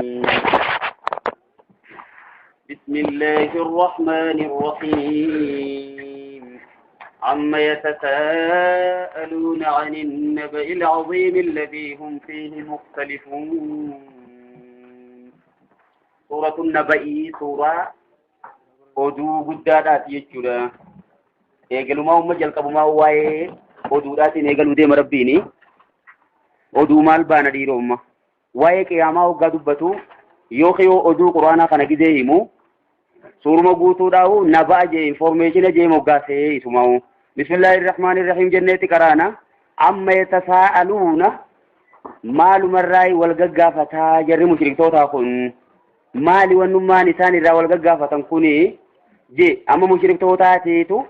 الرجيم بسم الله الرحمن الرحيم عما يتساءلون عن النبأ العظيم الذي هم فيه مختلفون سورة النبأ سورة oduu guddaadhaati jechuudha. Eegalumaa umma jalqabumaa waa'ee oduudhaatiin eegaluu deema rabbiini. Oduu maal baana dhiiroo umma waa'ee qiyaamaa hoggaa dubbatu yoo oduu quraanaa kana gidee himu suuruma guutuudhaahu naba'a jee informeeshina jee moggaasee isumaa'u. Bismillahir rahmaanir rahiim jenneetti qaraana amma yatasaa'aluuna maalumarraa wal gaggaafataa jarri mushriktoota kun maali wannummaan isaan irraa wal gaggaafatan kuni je amma mushriktootaateetu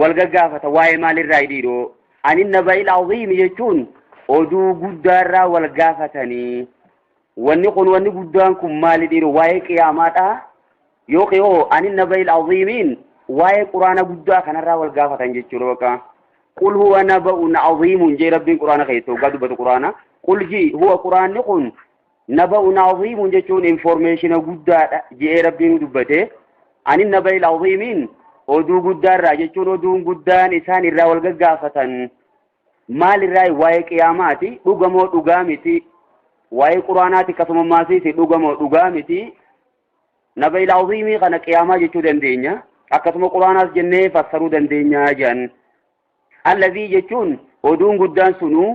wal gaggaafata waa'ee maalirraa dhiiroo anin naba'il aziim jechuun oduu guddaarraa wal gaafatanii wanni guddaan kun maali dhiiroo waa'ee qiyaamaadha yoo anin naba'il aziimiin waa'ee quraana guddaa kanarraa wal gaafatan jechuudha bakka qul huwa naba'un aziimun jee rabbiin quraana keessatti hoggaa dubbatu quraana qul ji huwa quraanni kun naba'un aziimun jechuun informeeshina guddaadha jee rabbiin dubbate anin naba'il aziimiin oduu guddaarraa jechuun oduun guddaan isaan irraa wal gaggaafatan maalirraa waa'ee qiyaamaati dhugamoo dhugaa miti waa'ee quraanaati akkasuma maasiiti dhugamoo dhugaa miti naba'il aziimii kana qiyaamaa jechuu dandeenya akkasuma quraanaas jennee fassaruu dandeenya jedhan alladhii jechuun oduun guddaan sunuu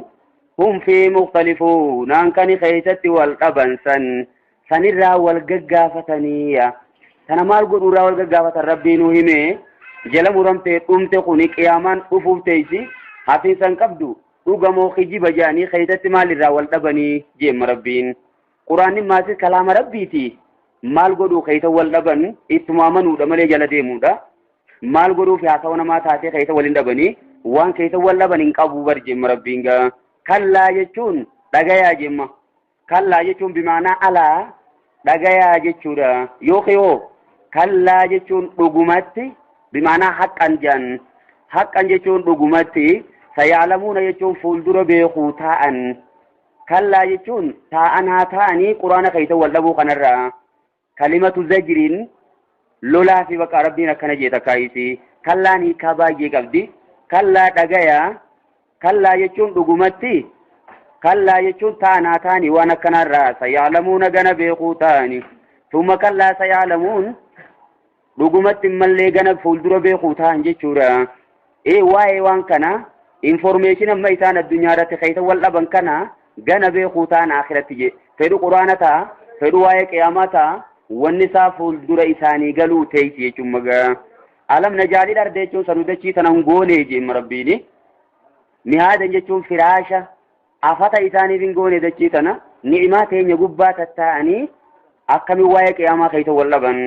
hum fi mukhtalifuun nankani keessatti wal qaban sanirraa wal gaggaafataniya sana maal godhuurraa wal gaggaafatan rabbiinuu hime jala muramtee dhumte kuni qiyaamaan dhufuuf teessi hafiinsan qabdu dhugamoo kijiba jedhanii keessatti maalirraa wal dhabanii jeemma rabbiin quraanni maasis kalaama rabbiiti maal godhuu keessa wal dhaban ittuma amanuudha malee jala deemuudha maal godhuuf haasawa namaa taatee keessa wal hin dhabanii waan keessa wal dhaban hin qabu bar jeemma rabbiin gaa kallaa jechuun dhagayaa jemma kallaa jechuun bimaanaa alaa dhagayaa jechuudha yoo kallaa jechuun dhugumatti bimaanaa haqqan jechuun dhugumatti sayaalamuuna jechuun fuuldura beekuu taa'an kallaa jechuun taa'an haa ta'anii quraana keessa wal dhabuu kanarraa kalimatu zajriin lolaa fi bakka rabbiin akkana jee takkaayisi kallaan hiikaa baay'ee qabdi kallaa dhagayaa kallaa jechuun dhugumatti kallaa jechuun taanaa taanii waan akkanarraa sayaalamuuna gana beekuu taani tuma kallaa sayaalamuun dhugumatti mallee gana fuuldura beekuu ta'an jechuudha. Waa'ee waan kana informeeshin amma isaan addunyaa irratti keessa wal dhaban kana gana beekuu ta'an akhiratti je fedhu quraana ta'a fedhu waa'ee qiyaamaa ta'a wanni isaa fuuldura isaanii galuu teessi jechuun magaa alam najaalii dharde jechuun sanuu dachii sanan goonee jeemma rabbiini mihaadan jechuun firaasha afata isaaniif hin goone dachii tana ni'imaa teenya gubbaa tattaa'anii akkamiin waa'ee qiyaamaa keessa wal dhaban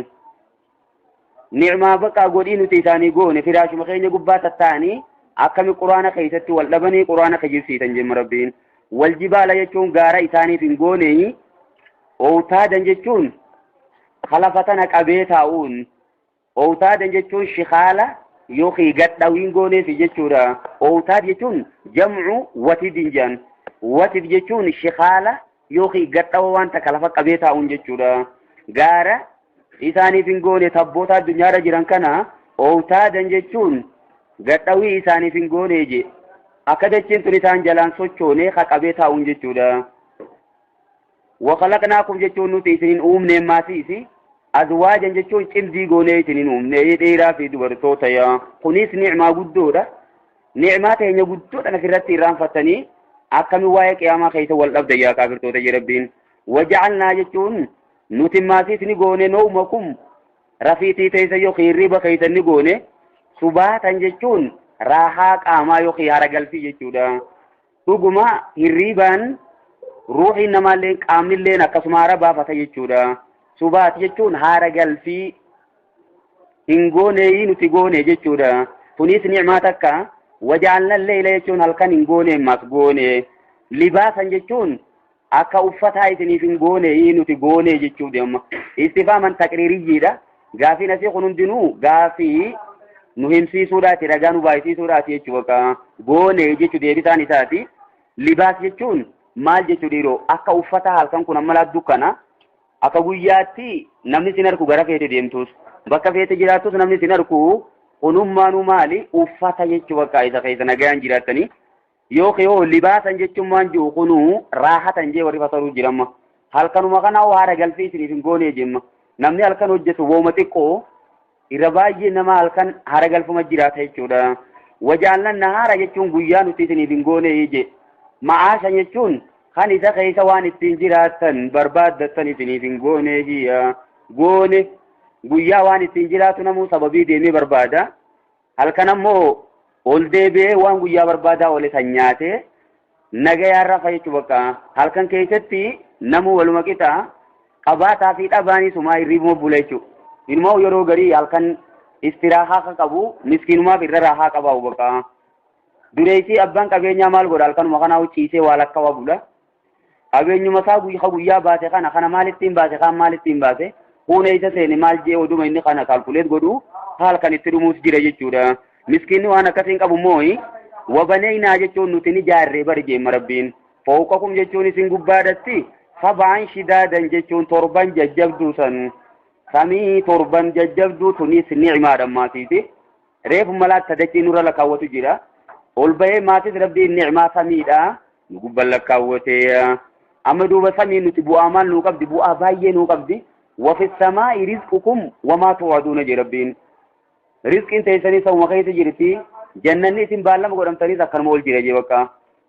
ni'maa bakka godhii nuti isaanii goone firaashuma keenya gubbaa tattaa'anii akkamiin quraana keessatti wal dhabanii quraana kijibsiisan jeemma rabbiin waljibaala jechuun gaara isaaniif hin goone ootaadan jechuun kalafatana qabee taa'uun ootaadan jechuun shikaala yookiin gadhawiin gooneef jechuudha ootaad jechuun jam'u watidin jedhan watid jechuun shikaala yookiin gadhawa wanta kalafa qabee taa'uun jechuudha gaara isaaniif hin goone tabboota addunyaarra jiran kana ootaadan jechuun gadhawii isaaniif hin goone je akka dachiin tun isaan jalaan sochoonee qabee taa'uun jechuudha wakhalaqnaakum jechuun nuti isiniin uumnee maasiisi azwaajan jechuun cimdii goonee isiniin uumnee dhiiraa fi dubartoota yaa kunis ni'maa guddoodha ni'maa teenya guddoodha asirratti irraanfattanii akkamiin waa'ee qiyaamaa keessa wal dhabdan yaa kaafirtoota je rabbiin waja'alnaa jechuun nuti maasiis ni goone noomakum rafiitii teessa yookiin hirriba keessa ni goone subaatan jechuun raahaa qaamaa yookiin haragalfii jechuudha dhuguma hirribaan ruuxiin namaallee qaamnilleen akkasuma hara baafata jechuudha subaat jechuun haragalfii hin goonee nuti goone jechuudha kunis ni'maa takka waja'alna leela jechuun halkan hin goone mas goone libaasan jechuun akka uffataa isiniif hin goone nuti goone jechuudha amma istifaaman taqriiriyyiidha gaafiin asii kun hundinuu gaafii nu himsiisuudhaati ragaa nu baay'isiisuudhaati jechuudha goone jechuu deebisaan isaati libaas jechuun maal jechuu dhiiroo akka uffata halkan kun amma laat dukkana akka guyyaatti namni sin arku gara feete deemtus bakka feete jiraattus namni sin arku kunummaanuu maali uffata jechuu bakka isa keessa nagayaan jiraattanii yoo libaasan jechuun maan jiru kunuu raahatan jee warri fasaruu jiramma halkanuma kana haara galfii isiniif hin goonee jemma namni halkan hojjetu wooma xiqqoo irra baay'ee nama halkan haara galfuma jiraata jechuudha wajaallan nahaara jechuun guyyaa nuti isiniif hin goonee je ma'aasha jechuun kan isa keessa waan ittiin jiraatan barbaaddatan isiniif hin goonee goone guyyaa waan ittiin jiraatu namuu sababii deemee barbaada halkan ammoo ol deebi'ee waan guyyaa barbaadaa ole san nyaate nagayaan rafa jechuu bakka halkan keessatti namuu waluma qixa qabaataa fi dhabaanii sumaa hirriibuma bula jechuu ilmoo yeroo garii halkan istiraahaa ka qabu miskiinumaaf irra raahaa qabaa'u bakka dureessii abbaan qabeenyaa maal godha halkanuma kanaa ciisee waa lakka waa bula qabeenyuma isaa guyyaa baase kana maalittiin baase kan maalittiin baase huuna isa seene maal jee oduma inni kana kaalkuleet godhu halkan itti dhumuus jira jechuudha miskiinni waan akkasiin qabu moo'i wabaneynaa jechuun nuti ni jaarree bari jeemma rabbiin fooqakum jechuun isin gubbaadhatti sabaan shidaadan jechuun torban jajjabduu san samii torban jajjabduu tunis ni'imaadhan maatiiti reefu malaat tadachii nurra lakkaawwatu jira ol bahee maatis rabbiin ni'imaa samiidha nu gubban lakkaawwate amma duuba samiin nuti bu'aa maal nuu qabdi bu'aa baay'ee nuu qabdi wafi samaa'i rizqukum wamaa tu'aduuna je rabbiin rizqiin teessanii sabuma keessa jirti jannanni isin baallama godhamtaniis akkanuma ol jira jee bakka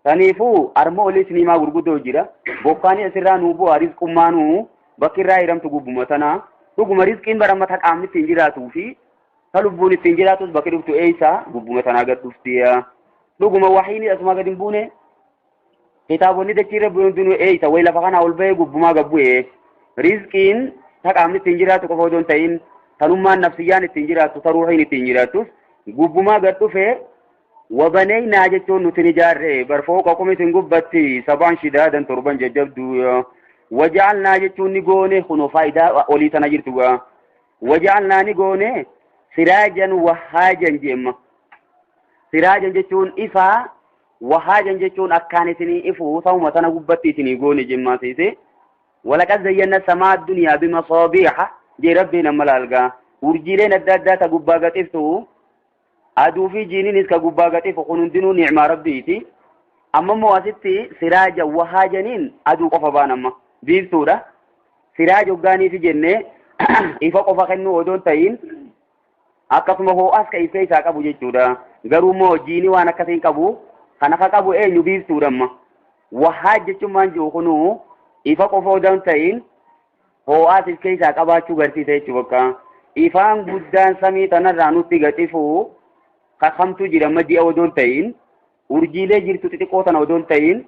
saniifuu arma oliis niimaa gurguddoo jira bokkaanii asirraa nuu bu'aa rizqummaanuu bakki irraa hiramtu gubbuma tanaa dhuguma rizqiin baramata qaamni ittiin jiraatuu fi ta lubbuun ittiin jiraatus bakki dhuftu eeysaa gubbuma tanaa gad dhufti dhuguma wahiini asuma gad hin buune kitaabonni dachiirra bu'uun eeysa way lafa kanaa ol bahee gubbumaa gad bu'e rizqiin ta qaamni ittiin jiraatu qofa odoon ta'in tanummaan nafsiyyaan ittiin jiraattu ta ruuhiin ittiin jiraattus gubbumaa gad dhufe wabaneynaa jechuun nuti ni jaarre barfooqa qumi isin gubbatti sabaan shidaadan torban jajjabduu waja'alnaa jechuun ni goone kunoo faayidaa olii tana jirtu waja'alnaa ni goone siraajan wahaajan jemma siraajan jechuun ifaa wahaajan jechuun akkaan isinii ifu ta'uma tana gubbatti isinii goone jemmaa siise walaqad zayyana samaa addunyaa bimasaabiiha jee rabbiin amma laalgaa urjiileen adda addaa ta gubbaa gaxiftu aduu fi jiiniinis ka gubbaa gaxifu kun hundinuu ni'maa rabbiiti amma immoo asitti siraaja wahaajaniin aduu qofa baan amma biiftuudha siraaja hoggaaniifi jennee ifa qofa kennuu odoon ta'in akkasuma hoo'as ka ifee isaa qabu jechuudha garuu immoo jiinii waan akkasiin qabu kan akka qabu eenyu biiftuudha amma wahaaj jechuun maan jiru kunuu ifa qofa odoon ta'in hoo'as ifee isaa qabaachuu garsiisa jechuu bakka ifaan guddaan samii tanarraa nutti gaxifu kakamtu jira madii odoon ta'in urjiilee jirtu xixiqqoo tana odoon ta'in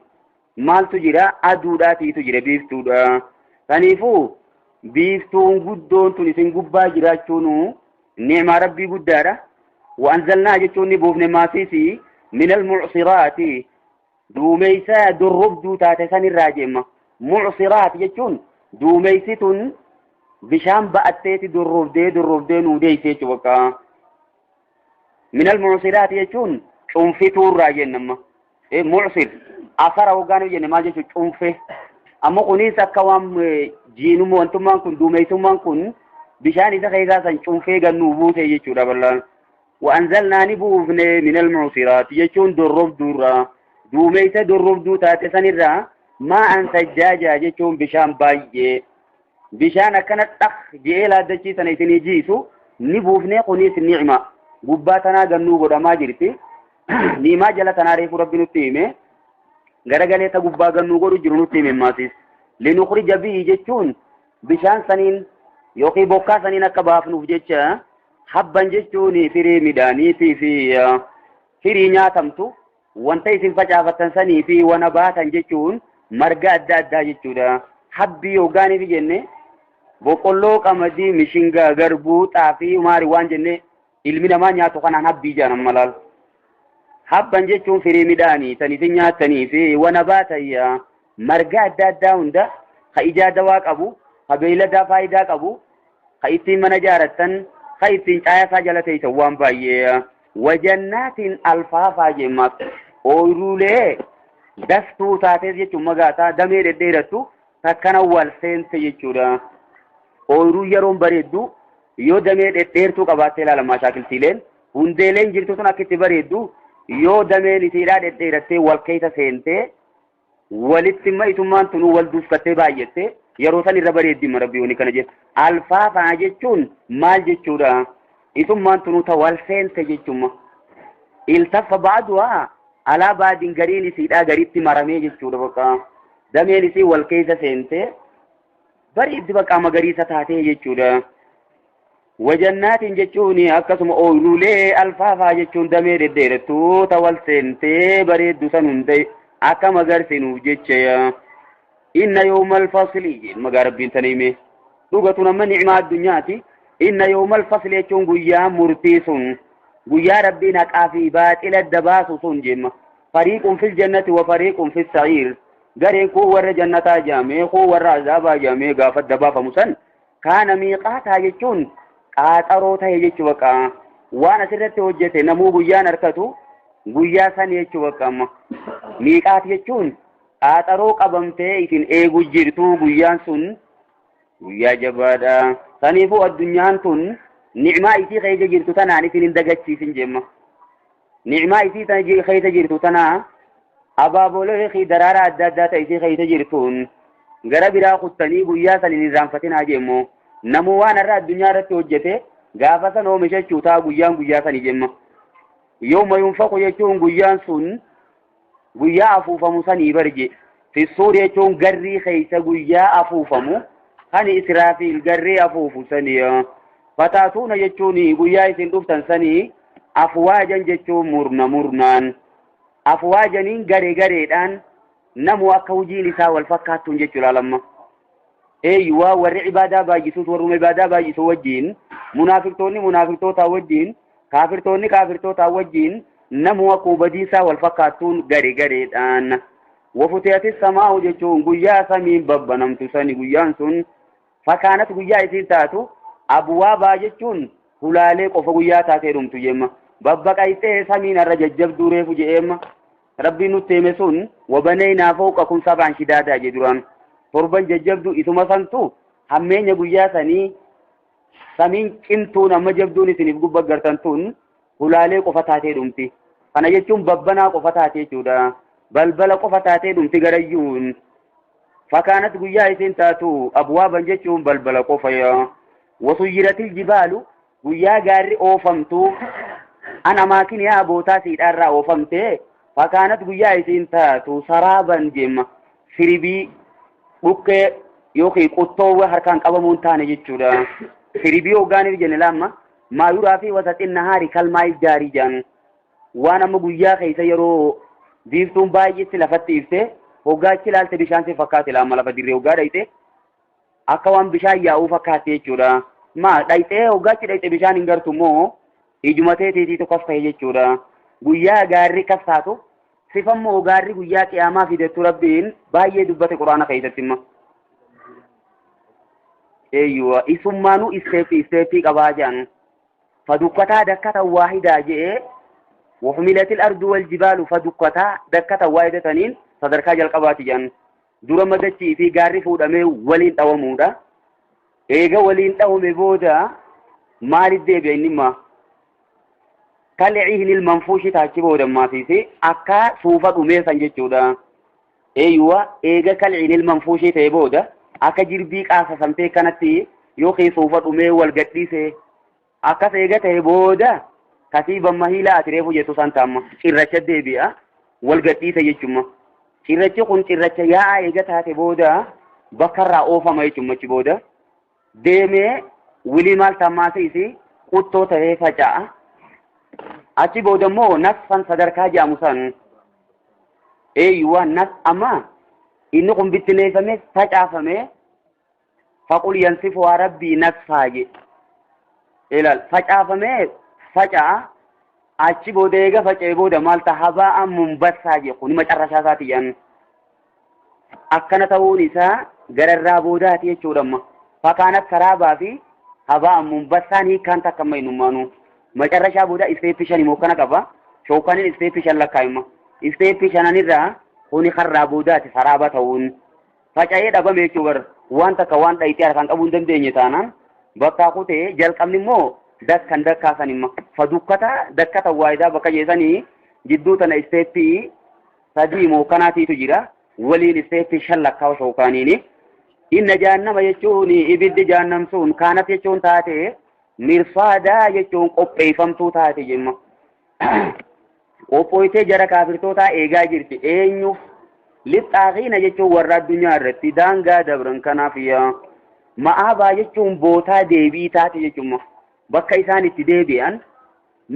maaltu jira aduudhaatiitu jira biiftuudha saniifuu biiftuun guddoon tun isin gubbaa jiraachuun ni'maa rabbii guddaadha wa'anzalnaa jechuun ni buufne maasiisi minal mucsiraati duumeysa dorrobduu taate sanirraa jemma mucsiraat jechuun duumeysitun bishaan ba'atteeti dorrobdee nuu deeyse jechuu bakka minal mucsiraat jechuun cunfituurraa jennamma mucsir afara hoggaan jenne maal jechuun cunfe amma kunis akka waan jiinuma wantummaan kun duumeysummaan kun bishaan isa keessaa san cunfee gannuu buute jechuudha bal'aan wa'anzalnaa ni buufne minal mucsiraat jechuun dorrobduurraa duumeysa dorrobduu taate sanirraa maa'an sajjaajaa jechuun bishaan baay'ee bishaan akkana dhaq je'ee laaddachiisan isinii jiisu ni buufne kunis ni'ima gubbaa tanaa gannuu godhamaa jirti niimaa jala tanaa reefu rabbi nutti hime garagalee ta gubbaa gannuu godhu jiru nutti hime maasis linukhrija bihi jechuun bishaan saniin yookiin bokkaa saniin akka baafnuuf jecha habban jechuun firii midhaaniitii fi firii nyaatamtu wanta isin facaafattan sanii fi wana baatan jechuun marga adda addaa jechuudha habbii hoggaaniif jenne boqqolloo qamadii mishingaa garbuu xaafii maari waan jenne ilmi namaa nyaatu kanaan habbii jaanan malaal habban jechuun firii midhaanii tan isin nyaatanii fi wana baatayya marga adda addaa hunda ka ijaa dawaa qabu ka beeyladaa faayidaa qabu ka ittiin mana jaarattan ka ittiin caayasaa jala teeysan waan baay'ee wajannaatiin alfaafaa jemmaaf ooyiruulee dastuu taatee jechuun magaataa damee dhedheerattu takkana wal seente jechuudha. Ooyiruu yeroon bareeddu yoo damee dhedheertuu qabaattee ilaalamaa shaakiltiileen hundeeleen jirtu sun akka itti bareeddu yoo dameen isiidhaa dhedheerattee wal keessa seentee walitti isummaan tunuu wal duufkattee baay'attee yeroo san irra bareeddima rabbiyooni kana jedhu. Alfaafaa jechuun maal jechuudha? Isummaan tunuu ta wal seente jechuudha. Iltaffa baadu'aa alaa baadiin gariin isiidhaa gariitti maramee jechuudha bakka. Dameen isii wal keessa seentee bareeddi bakka magariisa taatee jechuudha. Wajannaatiin jechuun akkasuma ooyiruulee alfaafaa jechuun damee dhedheerattuu ta wal seentee bareeddu san hundee akka magarsinuuf jecha. Inna yawmal fasli magaa rabbiin sana hime dhugatu nama ni'maa addunyaati. Inna yawmal fasli jechuun guyyaa murtii sun guyyaa rabbiin haqaa fi baaxila adda baasu sun jemma. Fariiqun fil jannati wa fariiqun fis sa'iir. Gareen kun warra jannataa jaamee kun warra azaabaa jaamee gaafa adda baafamu san kaana miiqaataa jechuun qaaxaroo ta'e jechuu bakka waan asirratti hojjete namuu guyyaan harkatu guyyaa san jechuu bakka miiqaat jechuun qaaxaroo qabamtee isin eegu jirtu guyyaan sun guyyaa jabaadha. Saniifuu addunyaan tun ni'maa isii keessa jirtu tanaan isin hin dagachiisin jemma. Ni'maa isii keessa jirtu tanaa abaabolee fi daraaraa adda addaa ta'e isii keessa jirtuun gara biraa kuttanii guyyaa san hin irraanfatinaa jemmoo namuu waan irraa addunyaa irratti hojjete gaafa san oomishachuu ta'a guyyaa sani jemma. Yooma yunfaqu jechuun guyyaan sun guyyaa afuufamu sanii barje. Fissuur jechuun garrii keessa guyyaa afuufamu kan Israafiil garrii afuufu sanii. Fataatuuna jechuun guyyaa isin dhuftan sanii afwaajan jechuun murnaan. Afwaajaniin gareedhaan namu akka hojiin isaa wal fakkaattuun jechuudha lamma. Eeyyuwaa warri ibaadaa baay'isuus warruma ibaadaa baay'isuu wajjin munaafiqtoonni munaafiqtootaa wajjin kaafirtoonni kaafirtootaa wajjin namu akka badiisaa wal fakkaattuun gareedhaan. Wafutiyatis samaa'u jechuun guyyaa samiin babbanamtu sani guyyaan sun fakkaanat guyyaa isiin taatu abwaabaa jechuun hulaalee qofa guyyaa taatee dhumtu jemma. Babbaqaytee samiin irra jajjabduu reefu je'eemma rabbiin nutti hime sun wabaneynaa fawqakum sab'an shidaadaa jedhuran torban jajjabduu isuma santu hammeenya guyyaa sanii samiin cimtuun amma jabduun isiniif gubbaggartan tun hulaalee qofa taatee dhumti. Kana jechuun babbanaa qofa taatee jechuudha. Balbala qofa taatee dhumti garayyuun fakkaanat guyyaa isiin taatu abwaaban jechuun balbala qofa. Wasuyyiratil jibaalu guyyaa gaarri oofamtu ana maakin yaa bootaa siidhaarraa oofamtee fakkaanat guyyaa isiin taatu saraaban jemma siribii dhukkee yookiin quttoowwan harkaan qabamuun taane jechuudha. Siribii hoggaaniif jenne lamma maayuraa fi wasaxin nahaari kalmaa ijaarii jaan waan amma guyyaa keessa yeroo biiftuun baay'eetti lafatti iftee hoggaachi ilaalte bishaan si fakkaate lamma lafa dirree hoggaa dhayite akka waan bishaan yaa'uu fakkaate jechuudha. Maa dhayitee hoggaachi dhayite bishaan hin gartu immoo ijumatee tiitiitu kas ta'e jechuudha. Guyyaa gaarri kas taatu sifammoo gaarri guyyaa qiyaamaa fidettu rabbiin baay'ee dubbate quraana keessatti imma. Eeyyuwa isummaanuu isteeppii qabaa jedhan fadukkataa dakkata waahidaa je'ee wafmilatil ardu wal jibaalu fadukkataa dakkata waahidataniin sadarkaa jalqabaati jedhan dura madachii fi gaarri fuudhamee waliin dhawamuudha. Eega waliin dhawame booda maaliif deebi'a inni imma kal'ihni ilmanfuushi taachi boodammaatiisi akka suufa dhumeessan jechuudha. Eeyyuwa eega kal'ihni ilmanfuushi ta'e booda akka jirbii qaasasamtee kanatti yookiin suufa dhumee wal gadhiise akkas eega ta'e booda kasiiban mahiila ati reefu jettu san taamma cirracha deebi'a wal gadhiise jechuudha. Cirrachi kun cirracha yaa'a eega taate booda bakkarraa oofama jechuudha achi booda deemee wilii maal tammaasiisi quttoo ta'ee faca'a. Achi booda immoo nasfan sadarkaa jedhamu san eeyyuwa nas amma inni kun bittineeffamee facaafamee faqul yansifu waa rabbii nasfaa jedhe ilaal facaafamee faca'a achi booda eega faca'ee booda maal ta'a habaa'an munbassaa jedhe kun macarrashaa isaati jedhan akkana ta'uun isaa gararraa boodaati jechuudha amma fakkaanat karaabaa fi habaa'an munbassaan hiikkaan takka amma hinummaanuu macarrashaa booda isteeppii shan immoo kana qaba shookkaniin isteeppii shan lakkaa'imma isteeppii shananirraa kuni karraa boodaati saraaba ta'uun faca'ee dhabame jechuudha waan takka waan dhayitee harkaan qabuu hin dandeenye taanaan bakka kutee jalqabni immoo dakkan dakkaasan imma fadukkata dakkata waayidaa bakka jeesanii jidduu tana isteeppii sadii moo kanaatiitu jira waliin isteeppii shan lakkaa osoo kaaniini inna jahannama jechuun ibiddi jahannamsuun kaanat jechuun taate mirfaadaa jechuun qopheeffamtuu taate jemma qophooytee jara kaafirtootaa eegaa jirti eenyuuf lixaaqiina jechuun warra addunyaa irratti daangaa dabran kanaaf ma'aabaa jechuun bootaa deebii taate jechuun bakka isaan itti deebi'an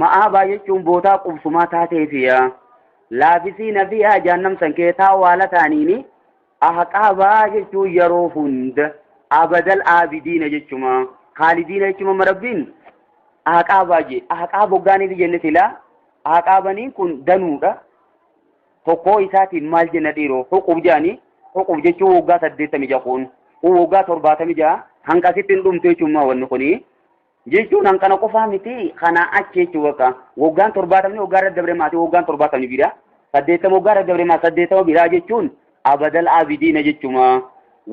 ma'aabaa jechuun bootaa qubsumaa taateefi laabisiina fiihaa jahannamsan keessaa waala ta'aniini ahqaabaa jechuun yeroo hunda abadal aabidiina jechuun khaalidiina jechuun marabbiin ahqaabaa jee ahqaaba hoggaaniif jenne silaa ahqaabaniin kun danuudha tokkoo isaatiin maal jenna dhiiroo huqub jedhanii huqub jechuun waggaa 86 kun waggaa 76 hanqasitti hin dhumtu jechuun wanni kuni jechuun hanqana qofaa miti kana achi jechuun waggaan 70 waggaa irra dabre maatii waggaan 70 bira 80 waggaa irra dabre maatii 80 bira jechuun abadal aabidiina jechuun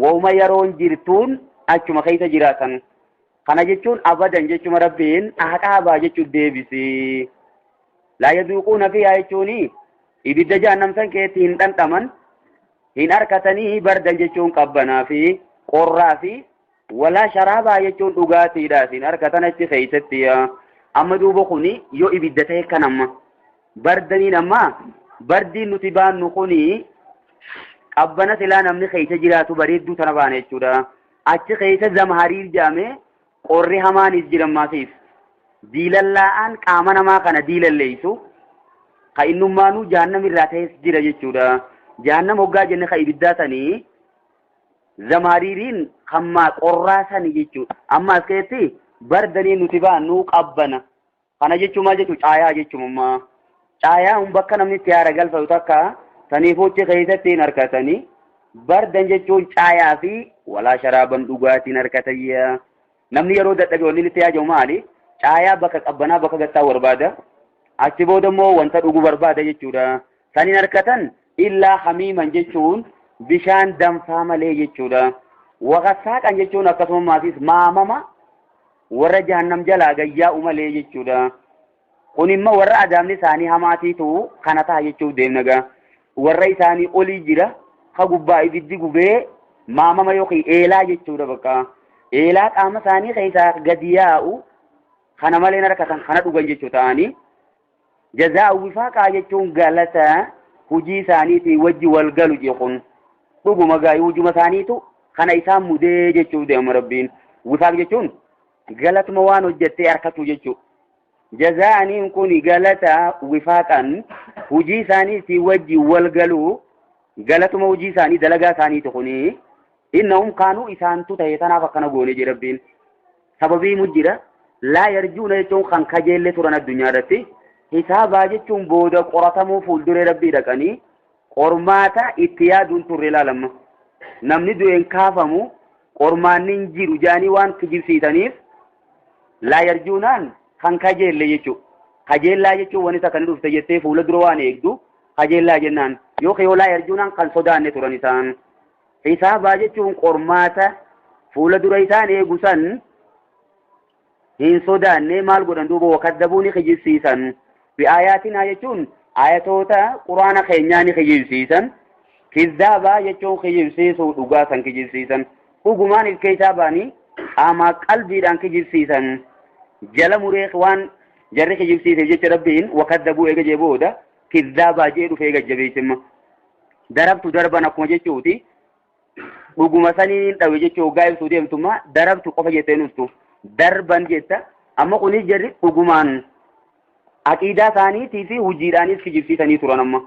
wauma yeroon jirtuun achuma keessa jiraatan kana jechuun abadan jechuun rabbiin ahqaabaa jechuun deebisee laa yaduuquuna fiihaa jechuun ibidda jahannamsan keessatti hin dhandhaman hin harkatanii bardan jechuun qabbanaa fi qorraa fi walaa sharaabaa jechuun dhugaatiidha hin harkatan achi keessatti amma duuba kuni yoo ibidda ta'e kan amma bardaniin amma bardiin nuti baannu kuni qabbana silaa namni keessa jiraatu bareedduu tana baana jechuudha achi keessa zamhariir jedhame qorri hamaanis jirammaasiif diilallaa'aan qaama namaa kana diilalleessu ka innummaanuu jahannam irraa ta'es jira jechuudha jahannam hoggaa jenne ka ibiddaa sanii zamhariiriin hammaa qorraa sani jechuudha amma as keessatti bardanii nuti baannu qabbana kana jechuun maal jechuudha caayaa jechuun caayaa bakka namni itti haara galfatu takka saniifochi keessatti hin harkatanii bardan jechuun caayaa fi walaa sharaaban dhugaatiin harkatayya namni yeroo dadhabe wanni itti yaajamu maali caayaa bakka qabbanaa bakka gattaa barbaada achi booda immoo wanta dhugu barbaada jechuudha saniin harkatan illaa hamiiman jechuun bishaan danfaa malee jechuudha waqassaaqan jechuun akkasuma maatiis maamama warra jahannam jalaa gayyaa'u malee jechuudha kun immoo warra adaamni isaanii hamaatiitu kana ta'a jechuuf deemnaga warra isaanii olii jira ka gubbaa ibiddi gubee maamama yookiin eelaa jechuudha bakka eelaa qaama isaanii keessaa gadi yaa'u kana malee harkatan kana dhugan jechuu ta'anii jazaa'u wifaaqaa jechuun galata hujii isaaniitii wajji wal galu jechuun dhuguma gaayuu hujuma isaaniitu kana isaan mudee jechuuf deema rabbiin wifaaq jechuun galatuma waan hojjettee harkatu jechuu jazaa'aniin kun galata wifaaqan hujii isaaniitii wajji wal galu galatuma hujii isaanii dalagaa isaaniitu kuni innahum kaanuu isaantu ta'e tanaaf akkana goone je rabbiin sababii mujjira laa yarjuuna jechuun kan kajeelle turan addunyaa irratti hisaabaa jechuun booda qoratamuu fuulduree rabbii dhaqanii qormaata itti yaaduun turre ilaalamma namni du'een kaafamu qormaanni hin jiru jaanii waan kijibsiisaniif laa yarjuunaan kan kajeelle jechuudha kajeellaa jechuun wani takka ni dhufte jettee fuula dura waan eegdu kajeellaa jennaan yookiin yoo laa yarjuunaan kan sodaanne turan isaan hisaabaa jechuun qormaata fuula dura isaan eegu san hin sodaanne maal godhan duuba wakaddabuuni kijibsiisan bi'aayaatinaa jechuun ayatoota quraana keenyaa ni kijibsiisan kizzaabaa jechuun kijibsiisuu dhugaa san kijibsiisan dhugumaan ilkee isaa baanii qaamaa qalbiidhaan kijibsiisan jala muree waan jarri kijibsiise jecha rabbiin wakaddabuu eega jee booda kizzaabaa jee dhufee gajjabeessimma darabtu darban akkuma jechuuti dhuguma saniin dhawe jechuu hoggaa ibsuu deemtummaa darabtu qofa jettee nuftu darban jetta amma kunis jarri dhugumaan aqiidaa isaaniitii fi hujiidhaanis kijibsiisanii turan amma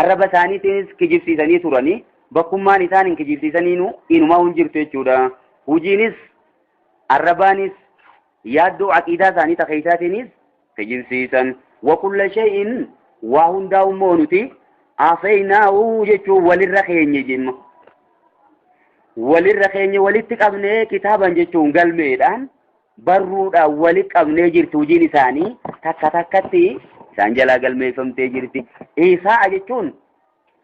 arraba isaaniitiinis kijibsiisanii turanii bakkummaan isaan hin kijibsiisaniinu inumaa hin jirtu jechuudha hujiinis arrabaanis yaaddoo aqiidaa isaanii takeessaatiinis kijibsiisan wakulla shay'in waa hundaa'ummoo nuti afeynaahu jechuun walirra keenye jenna walirra keenye walitti qabnee kitaaban jechuun galmeedhaan barruudhaan walitti qabnee jirti hujiin isaanii takka takkatti isaan jalaa galmeeffamtee jirti. Isaa jechuun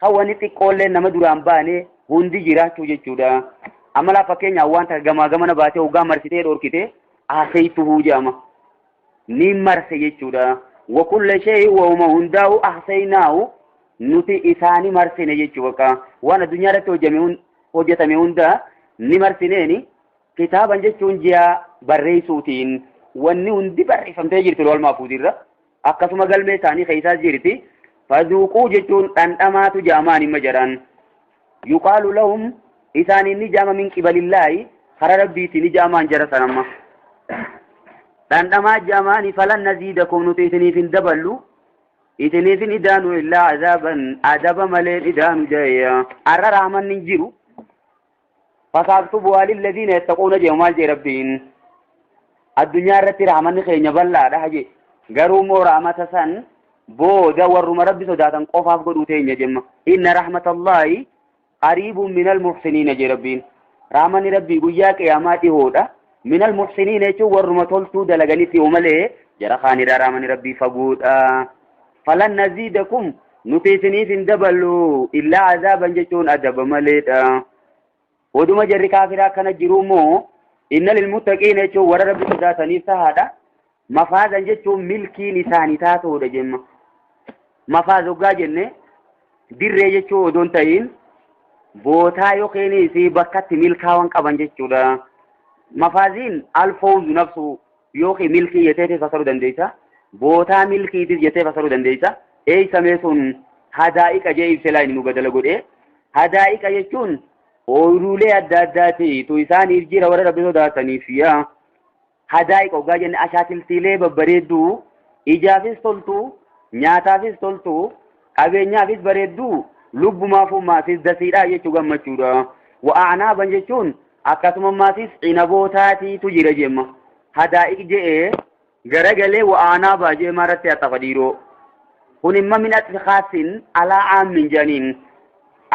hawani xiqqoollee nama duraan baane hundi jiraachuu jechuudha. Amala fakkeenyaaf wanta gamaa gamana baatee hoggaa marsitee dhorkite ahsaytuhu jedhama. Ni marse jechuudha. Wa kulli shay'in wa huma hundaa'u ahsaynaahu nuti isaani marsine jechuudha. Waan addunyaa irratti hojjetame hunda ni marsineeni. Kitaaban jechuun ji'a barreessuutiin wanni hundi barreeffamtee jirti wal maafuutirra. Akkasuma galmee isaanii keessaa jirti. Fazuuquu jechuun dhandhamaatu jaamaan himma jedhan. Yuqaalu lahum isaanii ni jaama min qibalillaahi kara rabbiitti ni jaamaan jara sanamma. Dhandhamaa jaamaani falan naziidakum nuti isiniif hin daballu. Isiniif hin idaanu illaa azaaban adaba malee idaanu jaya. Arra raaman hin jiru. فساكتبوا للذين يتقون جمال ربهم الدنيا رتي رحمن خينيا بلادha haje garuu moo rahmata san booda warruma rabbi sodaatan qofaaf godhu teenya jemma inna rahmatallahi qaribun minal muhsinin rabbin rahmani rabbi guyyaa qiyamaa dhihoodha minal muhsinin jechuun warruma toltuu dalaganitti umalee jara khaanira rahmani rabbi faguudha falan nazidakum nuti isiniif hin daballu illaa azaaban jechuun adaba maleedha. ودما جري كافرا كان جرومو إن للمتقين يجوا ورا رب سجاتني سهادا مفاز جتوا ملكي لساني تاتو دجما مفاز وجاجنة دير يجوا دون تين بوتا يقيني سي بكت ملكا وان كبان جتوا مفازين الفوز نفسه يوكي ملكي يتاتي فسرو دنديتا بوتا ملكي يتاتي فسرو دنديتا أي سميسون هدائك جايب سلاين مبادلة قد إيه هدائك يجون ooyiruulee adda addaati tu isaaniif jira warra rabbi sodaataniifiya hadaa'iqa ogaa jenne ashaatiltiilee babbareedduu ijaafis toltu nyaataafis toltu qabeenyaafis bareedduu lubbumaafummaafis dasiidhaa jechuu gammachuudha wa'aanaaban jechuun akkasumammaafis cinabootaatiitu jira jemma hadaa'iq je'ee garagalee wa'aanaabaa jee maaratti haxafa dhiiroo kun imma min atfikaasin alaa aamin janiin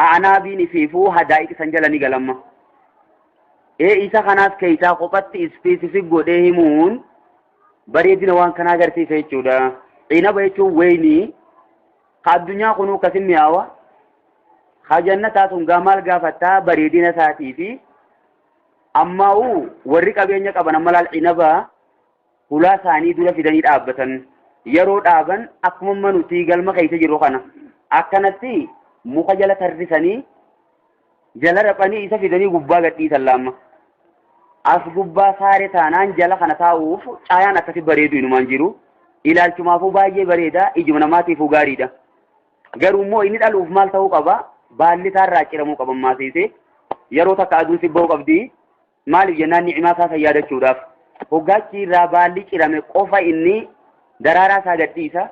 أعنابين فيفو هدايك سنجلني قلما إيه إيسا خناس كيسا قبط إسبيسيفيك قدهمون بريدنا وان كنا قرتي فيتشو دا إينا بيتشو ويني قاد دنيا قنو كسم مياوا خجنة تاسم غامال غافتا بريدنا ساتي في أما هو ورق أبينيك أبنا ملال إنبا هلا ثاني دولا في دنيا أبتن يرود أبن أكمم منو تيغل ما كيسا جرو خنا أكنتي muka jala tarrisanii jala raqanii isa fidanii gubbaa gadhiisan laamma as gubbaa saare taanaan jala kana taa'uuf caayaan akkasi bareedu inumaan jiru ilaalchumaafuu baay'ee bareeda ijuma namaatiifuu gaariidha garuu immoo inni dhaluuf maal ta'uu qaba baalli isaarraa ciramuu qaban maasiise yeroo takka aduun sibba'uu qabdi maaliif jennaan ni'imaa isaa yaadachuudhaaf hoggaachi irraa baalli cirame qofa inni daraaraa isaa gadhiisa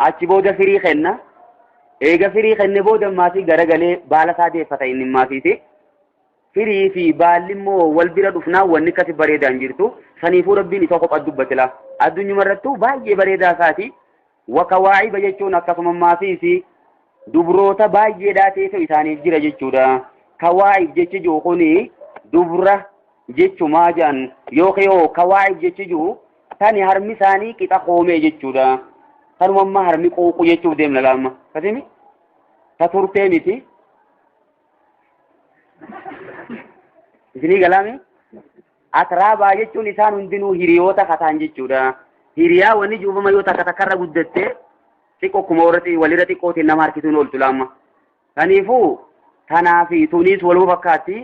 achi booda firii kenna eega firii kenne booda maasii garagalee baala isaa deeffata inni maasiise firii fi baalli immoo wal bira dhufnaa wanni akkasi bareedaan jirtu saniifuu rabbiin isa kophaa dubbatila addunyuma irrattuu baay'ee bareedaa isaati wakawaa'iba jechuun akkasuma maasiisi dubroota baay'eedhaa teessoo isaaniif jira jechuudha kawaa'ib jechi jiru kuni dubra jechumaa jedhan yookiin kawaa'ib jechi jiru tani harmi isaanii qixa koomee jechuudha. Kanuma amma harmi quuqu jechuuf deemna laamma kasimi ta turtee miti isinii galaami atraabaa jechuun isaan hundinuu hiriyoota kataan jechuudha hiriyaa wanni juufama yoo takka takkarra guddatte xiqqoo kuma warratti walirra xiqqootiin nama harkisuun ooltu laamma kaniifuu tanaafi tuniis waluma fakkaatti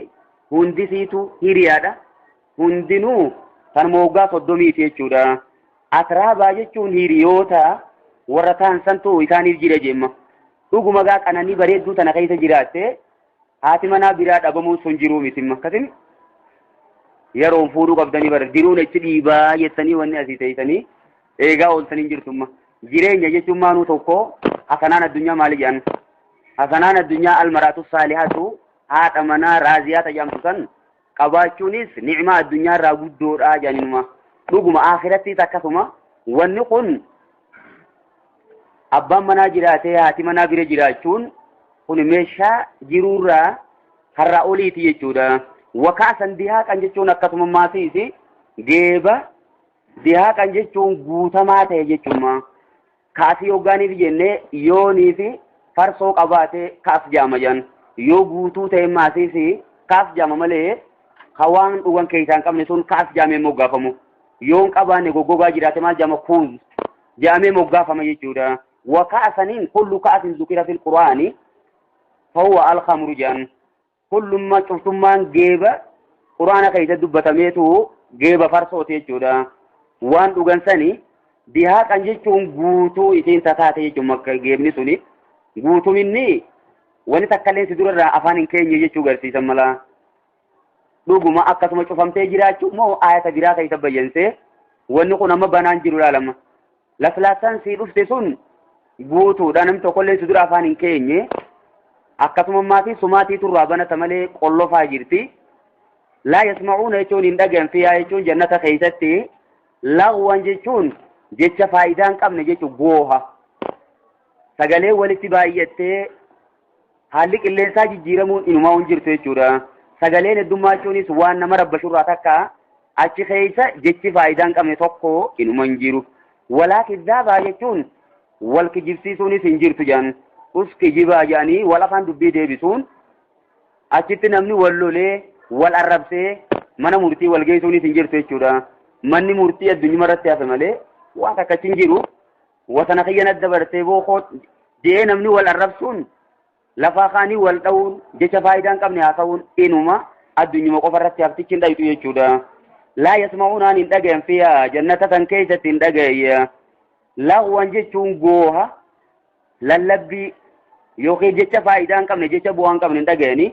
hundisiitu hiriyaadha hundinuu kan moggaa 30 jechuudha atraabaa jechuun hiriyoota warra taan santu isaaniif jira jemma dhuguma gaa qananii bareedduu tana keessa jiraatte haati manaa biraa dhabamuun sun jiruu mitimma akkasimi yeroon fuudhuu qabdanii bara diruun itti dhiibaa jettanii wanni asii teessanii eegaa ooltanii jirtumma jireenya jechuun maanuu tokko hasanaan addunyaa maali jedhan hasanaan addunyaa almaraatu saalihatu haadha manaa raaziyaa tajaamtu san qabaachuunis ni'maa addunyaa irraa guddoodha jedhanuma dhuguma akhirattis akkasuma wanni kun abbaan manaa jiraatee haati manaa bira jiraachuun kun meeshaa jiruurraa har'a oliiti jechuudha wakaasan dihaaqan jechuun akkasuma maasiisi geeba dihaaqan jechuun guutamaa ta'e jechuudha kaasii hoggaaniif jennee yoonii fi farsoo qabaatee kaas jaama jan yoo guutuu ta'e maasiisi kaas jaama malee hawaan dhugan keessaan qabne sun kaas jaamee moggaafamu yoon qabaanne goggogaa jiraate maal jaama kuuz jaamee moggaafama jechuudha wakaasaniin kullu kaasin zukira fil quraani fahuwa alkhamru jan kullummaa cuftummaan geeba quraana keessa dubbatameetu geeba farsooti jechuudha waan dhugan sani dihaaqan jechuun guutuu isiin tataate jechuun makka geebni suni guutuminni wani takkaleen si durarraa afaan hin keenye jechuu garsiisan mala dhuguma akkasuma cufamtee jiraachuu moo ayata biraa keessa bayyansee wanni kun amma banaan jiru laalama laslaasaan si dhufte sun guutuudha namni tokkollee si dura afaan hin keenye akkasuma maatii sumaatii turraa banata malee qollofaa jirti laa yasma'uuna jechuun hin dhagayan fiyaa jechuun jannata keessatti lagwan jechuun jecha faayidaa hin qabne jechuun booha sagalee walitti baay'attee haalli qilleensaa jijjiiramuun inumaa hin jirtu jechuudha sagaleen heddummachuunis waan nama rabbashurraa takka achi keessa jechi faayidaa hin qabne tokko inuma hin jiru walaa kizzaabaa jechuun wal kijibsiisuunis hin jirtu jaan us kijibaa jaanii wal afaan dubbii deebisuun achitti namni wal lolee wal arrabsee mana murtii wal geessuunis hin jirtu jechuudha manni murtii addunyaa irratti hafe malee waan akkasii hin jiru wasana kiyyan adda bartee bookoo jee namni wal arrabsuun lafaa kaanii wal dha'uun jecha faayidaa hin qabne haasa'uun inuma addunyaa qofa irratti haftichi hin dhayitu jechuudha laa yasma'uunaan hin dhagayan fiyaa jannata san keessatti hin dhagayya lagwan jechuun gooha lallabbii yookiin jecha faayidaa hin qabne jecha bu'aa hin qabne hin dhagayanii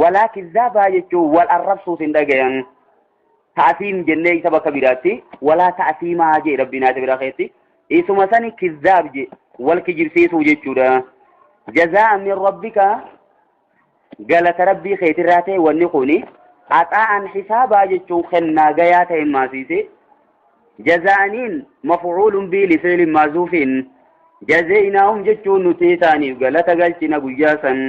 walaa kizzaabaa jechuun wal arrabsuus hin dhagayan ta'asiim jennee isa bakka biraatti walaa ta'asiimaa jee rabbinaati biraa keessatti isuma sani kizzaab je wal kijibsiisuu jechuudha jazaa'an min rabbika galata rabbii keetirraa ta'e wanni kuni axaa'an hisaabaa jechuun kennaa gayaa ta'e maasiise jazaa'aniin maf'uulun bii lifiilin maazuufin jazeeynaahum jechuun nuti isaaniif galata galchina guyyaa san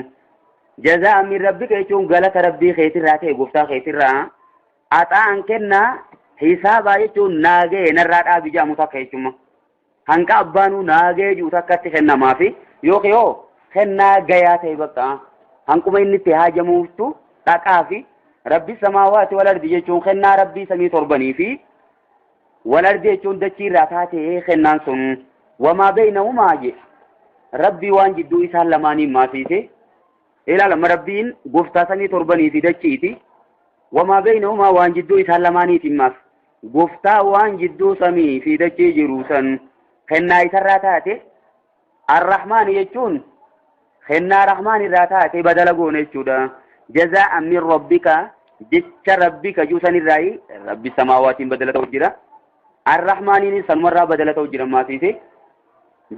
jazaa'an min rabbika jechuun galata rabbii keetirraa ta'e gooftaa keetirraa axaa'an kennaa hisaabaa jechuun naagee narraa dhaabi jaamu takka jechuudha hanqa abbaanuu naagee jiru takkatti kennamaafi yookiin yoo kennaa gayaa ta'e bakka hanquma inni itti haajamuuftu dhaqaa fi rabbi samaawaati wal ardi jechuun kennaa rabbii samii torbanii fi wal ardi jechuun dachii irraa taatee kennaan sun wamaa beeynahumaa je rabbii waan jidduu isaan lamaaniin maasiise ilaalama rabbiin gooftaa samii torbanii fi dachiiti wamaa beeynahumaa waan jidduu isaan lamaaniitiin maas gooftaa waan jidduu samii fi dachii jiru san kennaa isarraa taate arrahmaan jechuun kennaa rahmaan irraa taate badala goone jechuudha jazaa'an min rabbika jecha rabbika juusan irraayi rabbi samaawaatiin badala ta'u jira arrahmaaniin sanumarraa badala ta'u jira maasiise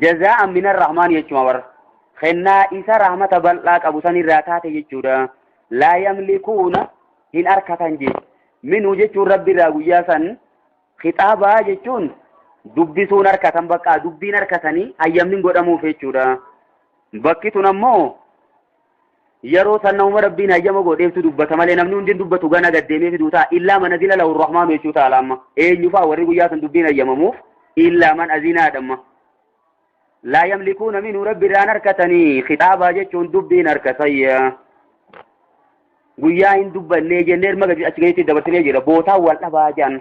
jazaa'an min arrahmaan jechuudha warra kennaa isa rahmata bal'aa qabu san irraa taate jechuudha laa yamlikuuna hin arkatan je minhu jechuun rabbi irraa guyyaa san khixaabaa jechuun dubbisuun harkatan bakka dubbiin harkatanii hayyamni godhamuuf jechuudha bakki tun ammoo yeroo san nama rabbiin hayyama godheeftu dubbata malee namni hundi dubbatu gana gaddeemee fiduu ta'a illaa man azina lahu rahmaanu jechuu ta'a lamma eenyu fa'a warri guyyaa san dubbiin hayyamamuuf illaa man azinaadhamma laa yamlikuuna minhu rabbi irraan harkatanii khixaabaa jechuun dubbiin harkatayya guyyaa hin dubbannee jennee maga achi gaditti dabarsinee jira bootaan wal dhabaa jaan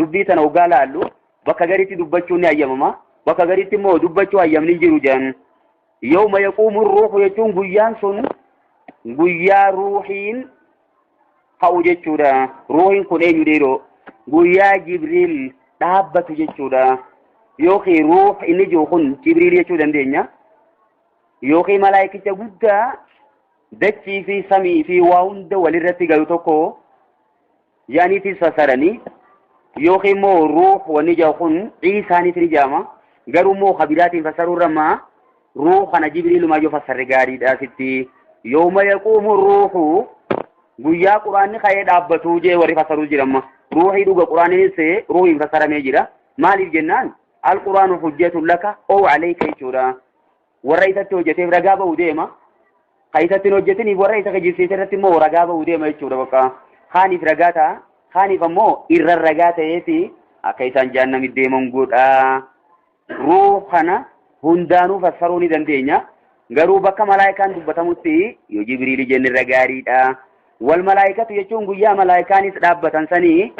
dubbii tana hoggaa laallu bakka garitti dubbachuun ni hayyamama bakka garitti immoo dubbachuu hayyamni jiru jaan yawma yaquumu ruuhu jechuun guyyaan sun guyyaa ruuhiin ka'u jechuudha ruuhiin kun eenyu dheeroo guyyaa jibriil dhaabbatu jechuudha yookiin ruuh inni jiru kun jibriil jechuu dandeenya yookiin malaayikicha guddaa dachii fi samii fi waa hunda walirratti galu tokko yaaniitis fassaranii yookiin immoo ruuh wanni jiru kun ciisaaniif ni jaama garuu immoo kabiraatiin fassaruurrammaa ruuh kana jibriilumaa yoo fassarre gaariidha sitti yawma yaquumu ruuhu guyyaa quraanni ka'ee dhaabbatu jee warri fassaruu jiramma ruuhii dhuga quraaninis ruuhiin fassaramee jira maaliif jennaan alquraanu hujjatun laka oo alayka jechuudha warra isatti hojjeteef ragaa ba'u deema ka isatti hojjetiniif warra isa kijibsiise irratti immoo ragaa ba'u deema jechuudha bakka haaniif ragaa ta'a haaniif ammoo irra ragaa ta'eeti akka isaan jahannamitti deeman godha ruuh kana hundaanuu fassaruu ni dandeenya garuu bakka malaayikaan dubbatamutti yoo jibriil jenne irra gaariidha. wal malaayikatu jechuun guyyaa malaayikaanis dhaabbatan sanii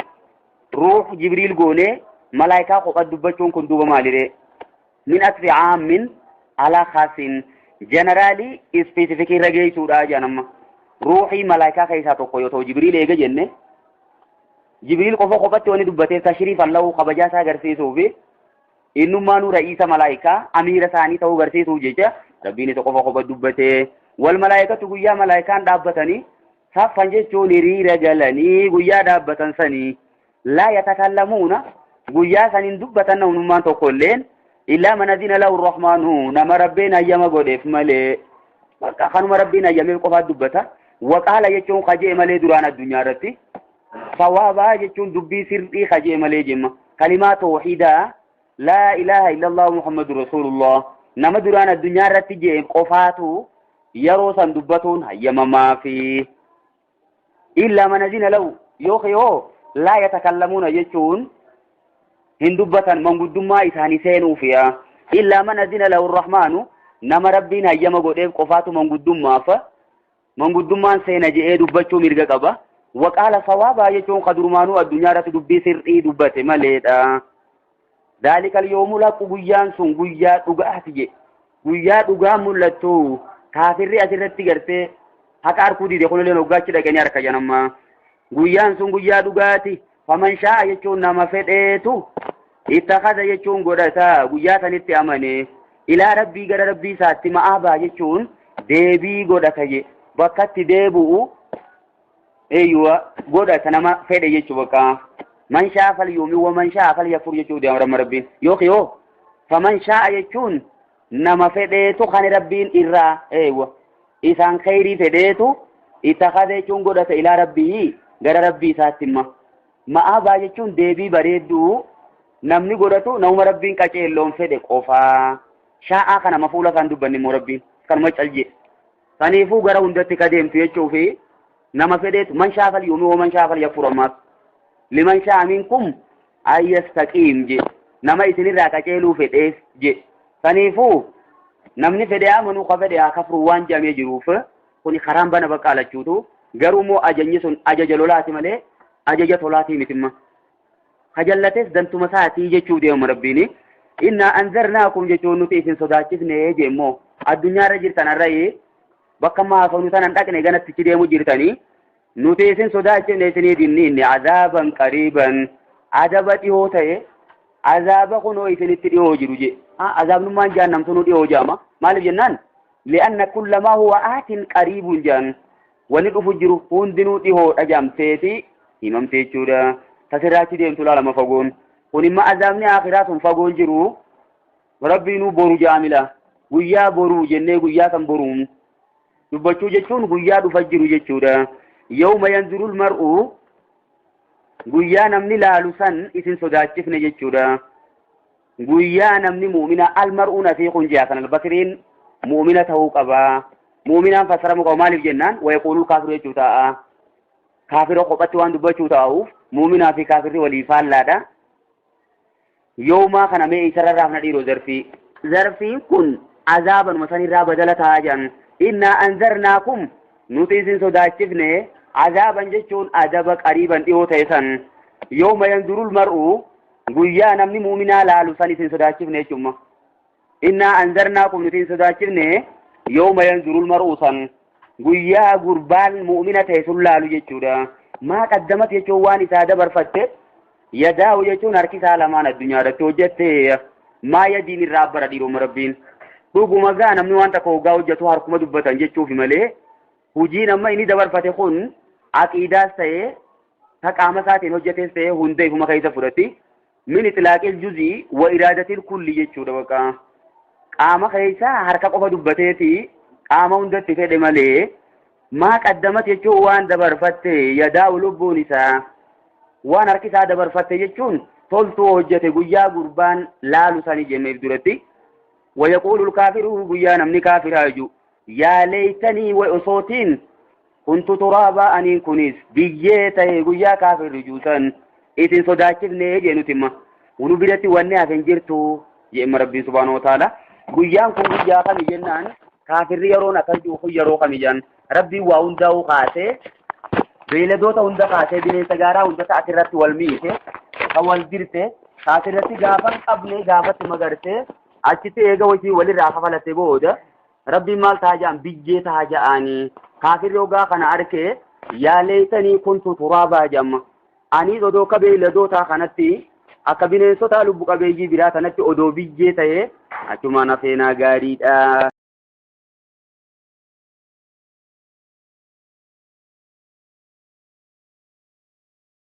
ruux jibriil goone malaayikaa kophaa dubbachuun kun duuba maalire min atfi aamin ala khaasin generaalii ispeesifikii irra geessuudha jedhanama. ruuxii malaayikaa keessaa tokko yoo ta'u jibriil eega jenne jibriil qophatti wani dubbatee tashriifan lahu kabajaa isaa agarsiisuuf innummaanuu ra'iisa malaayikaa amiira isaanii ta'uu agarsiisuuf jecha rabbiin isa qofa dubbatee wal malaayikatu guyyaa malaayikaan dhaabbatanii saffan jechuun hiriira galanii guyyaa dhaabbatan sanii laa yatakallamuuna guyyaa saniin dubbatan namnummaan tokko illeen illaa man azina lahu arrahmaanu nama rabbiin hayyama godheef malee bakka kanuma rabbiin hayyameef qofaa dubbata. waqaala jechuun kajee malee duraan addunyaa irratti sawaabaa jechuun dubbii sirrii kajee malee jemma kalimaa tawxiidaa laa ilaaha illallah muhammadur rasulullah nama duraan addunyaa irratti jee qofaatu yeroo san dubbatuun hayyamamaa fi illaa man azina lahu yoo laa yatakallamuuna jechuun hin dubbatan manguddummaa isaanii seenuufiya illaa man azina lahu arrahmaanu nama rabbiin hayyama godheef qofaatu manguddummaan seena je'ee dubbachuu mirga qaba. waqaala sawaabaa jechuun kadurmaanuu addunyaa irratti dubbii sirrii dubbate maleedha. daalikal yoomul haqu guyyaan sun guyyaa dhugaati je guyyaa dhugaa mul'attu kaafirri asirratti gartee haqa harkuu dide kunillee hoggaachi dhaqanii harka janamma. guyyaan sun guyyaa dhugaati. faman shaa'a jechuun nama fedheetu ittakhadha jechuun godhata guyyaa sanitti amane ilaa rabbii gara rabbii isaatti ma'aabaa jechuun deebii godhata je bakkatti deebu'u eeyyuwa godhata nama fedhe jechuu bakka man shaa'a falyu'min wa man shaa'a falyakfur jechuu deemama rabbiin yoo faman shaa'a jechuun nama fedheetu kan rabbiin irraa eeyyuwa isaan khayrii fedheetu ittakhadha jechuun godhata ilaa rabbii gara rabbii isaatti ma'aabaa jechuun deebii bareedduu namni godhatu nama rabbiin qaceelloon fedhe qofaa shaa'aa kana mafuula kan dubbanni immoo rabbiin kanuma calje saniifuu gara hundatti ka deemtu jechuufi nama fedheetu man shaa'a falyu'min wa man shaa'a falyakfur ammaas liman shaa'a minkum an yastaqiim je nama isinirraa qaceeluu fedheef je saniifuu namni fedhe amanuu ka fedhe haa kafru waan jedhamee jiruuf kuni karaan bana bakka alachuutu garuu immoo ajajni sun ajaja lolaati malee ajaja tolaatii mitimma kajallates dantuma saatii jechuu deemu rabbiini inna anzarnaakum jechuun nuti isin sodaachisne jeemmoo addunyaarra jirtan arra'ee bakka maafanu tanan dhaqne ganattichi deemu jirtanii nuti isin sodaachisne isinii dinni inni azaaban qariiban azaba dhihoo ta'e azaba kunoo isinitti dhihoo jiru je azaabnummaan jahannamtu dhihoo jaama maaliif jennaan li'anna kullamaa huwa aatin qariibun jaan wani dhufu jiru hundinuu dhihoo dhajaamteeti himamte jechuudha tasirraachi deemtu laalama fagoon kun imma azaabni akhiraa sun fagoon jiru rabbiinuu boru jaamila guyyaa boru jennee guyyaa kan boruun dubbachuu jechuun guyyaa dhufa jiru jechuudha yawma yanzurul mar'u guyyaa namni laalu san isin sodaachifne jechuudha guyyaa namni mu'mina almar'uun asii kun ji'a kan albasiriin mu'mina ta'uu qaba mu'minaan fassaramu qaba maaliif jennaan wayaquulul kaafiru jechuu ta'a kaafira qophatti waan dubbachuu ta'uuf mu'minaa fi kaafirri walii faallaadha yawmaa kana mee isarra raafna dhiiroo zarfiin kun azaabanuma sanirraa badala ta'aa jedhan innaa anzarnaakum nuti isin sodaachifne azaaban jechuun adaba qariiban dhihoo ta'e san yawma yanzurul mar'u guyyaa namni mu'minaa laalu san isin sodaachifne jechuudha innaa anzarnaakum nuti isin sodaachifne yawma yanzurul mar'u san guyyaa gurbaan mu'mina ta'e sun laalu jechuudha maa qaddamat jechuun waan isaa dabarfatte yadaahu jechuun harki isaa lamaan addunyaa irratti hojjette maa yadiin irraa abbara dhiiroma rabbiin dhuguma gaa namni waan takka hoggaa hojjetu harkuma dubbatan jechuufi malee hujiin amma inni dabarfate kun aqiidaas ta'ee ta qaama isaatiin hojjetes ta'ee hunda ifuma keessa fudhatti min itlaaqil juzii wa iraadatil kulli jechuudha bakka qaama keessa harka qofa dubbateeti qaama hundatti fedhe malee maa qaddamat jechuun waan dabarfatte yadaa'u lubbuun isaa waan harki isaa dabarfatte jechuun toltuu hojjete guyyaa gurbaan laalu sanii jenneef duratti wayaquulul kaafiru guyyaa namni kaafiraa jiru yaa leeytanii wa osootiin kuntu turaabaa aniin kunis biyyee ta'e guyyaa kaafirri juusan isin sodaachifnee jeenutimma unu biratti wanni hafen jirtu jeemma rabbiin subhaanahu wa ta'ala guyyaan kun guyyaa kami jennaan kaafirri yeroon akka juufu yeroo kamijan rabbiin waa hundaa'uu kaasee beeyladoota hunda kaasee bineensa gaaraa hunda asirratti wal miite kan wal dirte asirratti gaafa qabne gaafatti magarte achitti eega hojii walirraa kafalate booda rabbiin maal ta'a jedhan biyyee ta'a jedhanii kaafirri ogaa kana arkee yaa leeytanii kuntu turaabaa jedhama anis odoo akka beeyladoota kanatti akka bineensota lubbu qabeeyyii biraa kanatti odoo biyyee ta'ee achuma nafeenaa gaariidha.